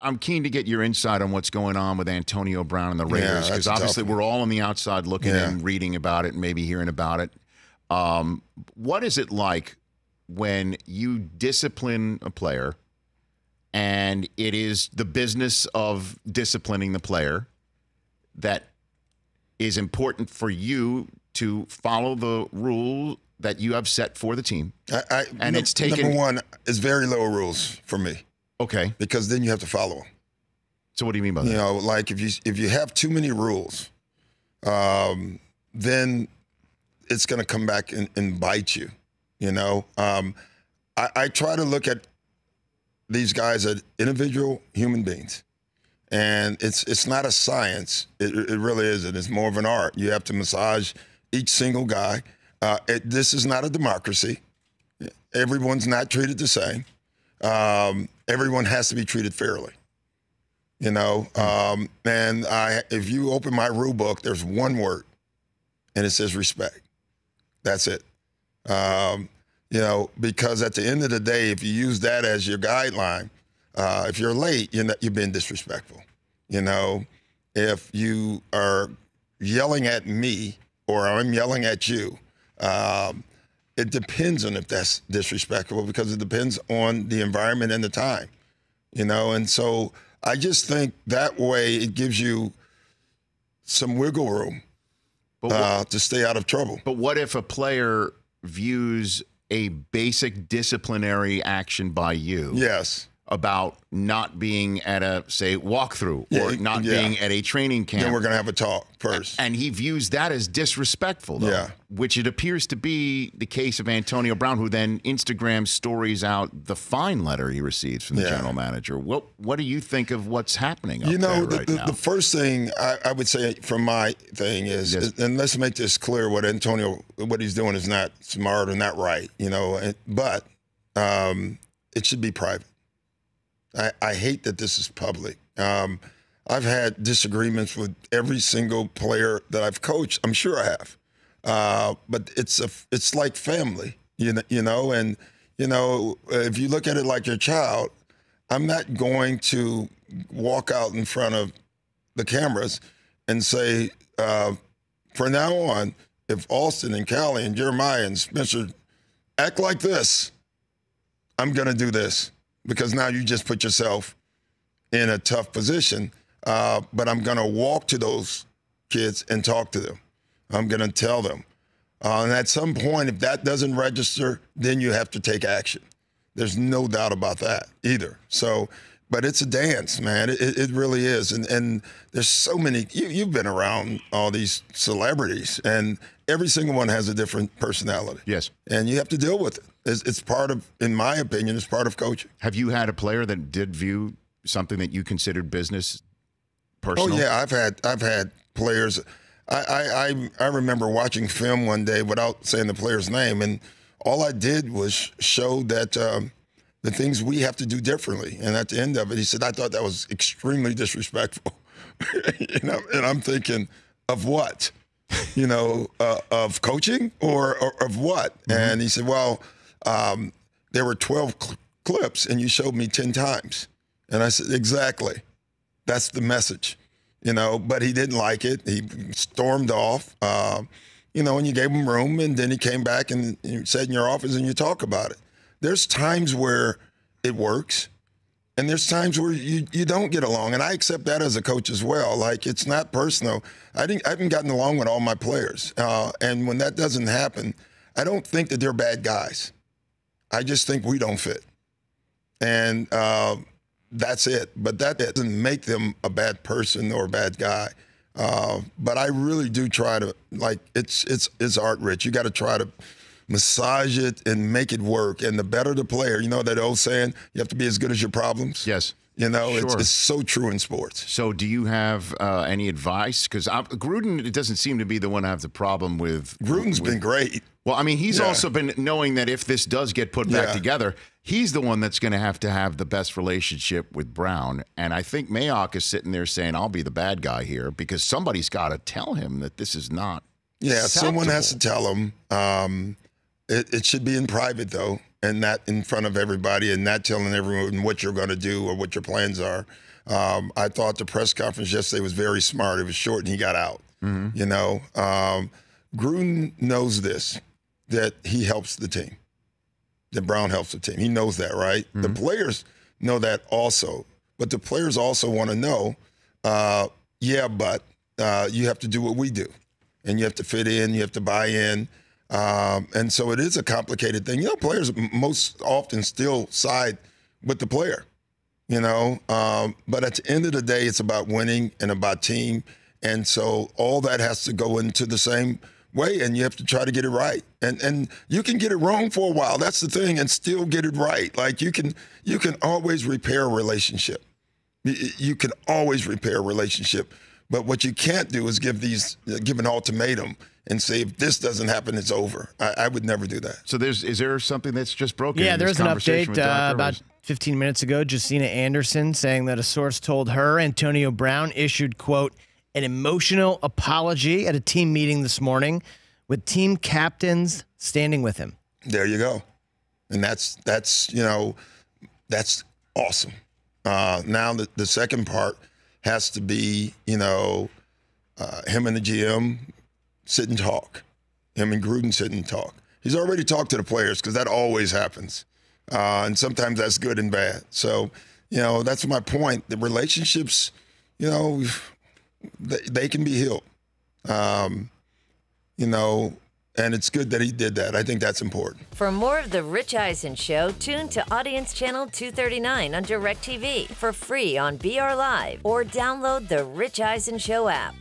I'm keen to get your insight on what's going on with Antonio Brown and the Raiders, because obviously we're all on the outside looking and reading about it and maybe hearing about it. What is it like when you discipline a player and it is the business of disciplining the player that is important for you to follow the rule that you have set for the team? It's taken. Number one, it's very low rules for me. Okay. Because then you have to follow them. So what do you mean by that? You know, like if you have too many rules, then it's going to come back and bite you. You know, I try to look at these guys as individual human beings, and it's not a science. It really isn't. It's more of an art. You have to massage each single guy. This is not a democracy. Everyone's not treated the same. Everyone has to be treated fairly. You know, and if you open my rule book, there's one word, and it says respect. That's it. You know, because at the end of the day, if you use that as your guideline, if you're late, you're being disrespectful. You know, if you are yelling at me or I'm yelling at you, it depends on if that's disrespectful, because it depends on the environment and the time. You know, and so I just think that way it gives you some wiggle room to stay out of trouble. But what if a player views a basic disciplinary action by you about not being at a, say, walkthrough or not being at a training camp? Then we're going to have a talk first. And he views that as disrespectful, though, which it appears to be the case of Antonio Brown, who then Instagram stories out the fine letter he receives from the general manager. What do you think of what's happening up there right now? The first thing I would say from my thing is, and let's make this clear, what he's doing is not smart or not right, you know, but it should be private. I hate that this is public. I've had disagreements with every single player that I've coached. I'm sure I have, but it's like family, you know. And you know, if you look at it like your child, I'm not going to walk out in front of the cameras and say, from now on, if Austin and Callie and Jeremiah and Spencer act like this, I'm going to do this. Because now you just put yourself in a tough position. But I'm going to walk to those kids and talk to them. I'm going to tell them. And at some point, if that doesn't register, then you have to take action. There's no doubt about that either. So, but it's a dance, man. It really is. And there's so many. You've been around all these celebrities, and every single one has a different personality. Yes. And you have to deal with it. It's part of, in my opinion, it's part of coaching. Have you had a player that did view something that you considered business personal? Oh yeah, I've had players. I remember watching film one day without saying the player's name, and all I did was show that the things we have to do differently. And at the end of it, he said, "I thought that was extremely disrespectful." You know, and I'm thinking, of what? You know, of coaching or of what? And he said, "Well, there were 12 clips, and you showed me 10 times." And I said, "Exactly. That's the message." You know, but he didn't like it. He stormed off, you know, and you gave him room, and then he came back and you sat in your office and you talk about it. There's times where it works, and there's times where you don't get along, and I accept that as a coach as well. Like, it's not personal. I haven't gotten along with all my players, and when that doesn't happen, I don't think that they're bad guys. I just think we don't fit, and that's it. But that doesn't make them a bad person or a bad guy. But I really do try to, like, it's art, Rich. You got to try to massage it and make it work. And the better the player, you know that old saying, you have to be as good as your problems? Yes. You know, Sure. it's so true in sports. So do you have any advice? Because Gruden, it doesn't seem to be the one I have the problem with. Gruden's been great. Well, I mean, he's also been knowing that if this does get put back together, he's the one that's going to have the best relationship with Brown. And I think Mayock is sitting there saying, I'll be the bad guy here, because somebody's got to tell him that this is not acceptable. Someone has to tell him. It should be in private, though, and not in front of everybody, and not telling everyone what you're going to do or what your plans are. I thought the press conference yesterday was very smart. It was short and he got out. You know, Gruden knows this, that he helps the team, that Brown helps the team. He knows that, right? The players know that also. But the players also want to know, but you have to do what we do. And you have to fit in, you have to buy in. And so it is a complicated thing. You know, players most often still side with the player, you know. But at the end of the day, it's about winning and about team. And so all that has to go into the same way, and you have to try to get it right. And you can get it wrong for a while. That's the thing, and still get it right. Like you can always repair a relationship. You can always repair a relationship. But what you can't do is give an ultimatum and say, if this doesn't happen, it's over. I would never do that. So is there something that's just broken? Yeah, there's an update about 15 minutes ago. Justina Anderson saying that a source told her Antonio Brown issued, quote, an emotional apology at a team meeting this morning with team captains standing with him. There you go. And that's awesome. Now the second part has to be, him and the GM sit and talk. Him and Gruden sit and talk. He's already talked to the players because that always happens. And sometimes that's good and bad. So, that's my point. The relationships, they can be healed. And it's good that he did that. I think that's important. For more of The Rich Eisen Show, tune to Audience Channel 239 on DirecTV for free on BR Live or download The Rich Eisen Show app.